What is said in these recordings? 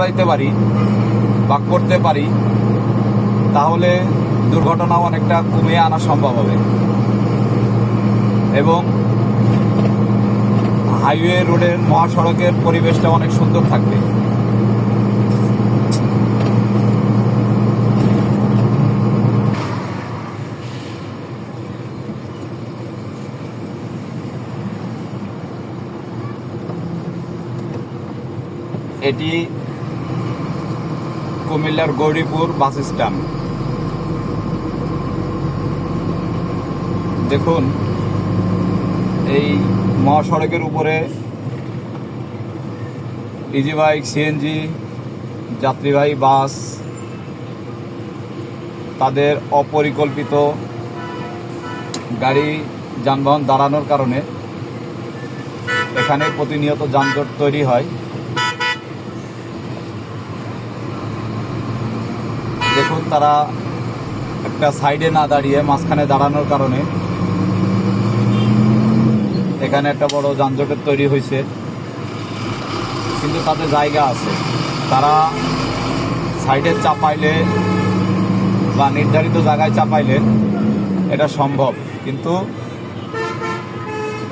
করাইতে পারি বা করতে পারি, তাহলে দুর্ঘটনাও অনেকটা কমিয়ে আনা সম্ভব হবে এবং হাইওয়ে রোডের মহাসড়কের পরিবেশটা অনেক সুন্দর থাকবে। এটি কুমিল্লার গৌরীপুর বাস স্ট্যান্ড। দেখুন, এই মহাসড়কের উপরে ইজি বাইক, সিএনজি, যাত্রীবাহী বাস তাদের অপরিকল্পিত গাড়ি যানবাহন দাঁড়ানোর কারণে এখানে প্রতিনিয়ত যানজট তৈরি হয়। দেখুন, তারা একটা সাইডে না দাঁড়িয়ে মাঝখানে দাঁড়ানোর কারণে এখানে একটা বড় যানজটের তৈরি হয়েছে। কিন্তু তাদের জায়গা আছে, তারা সাইডে চাপাইলে বা নির্ধারিত জায়গায় চাপাইলে এটা সম্ভব, কিন্তু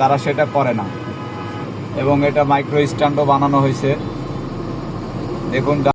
তারা সেটা করে না এবং এটা মাইক্রো স্ট্যান্ডও বানানো হয়েছে। দেখুন।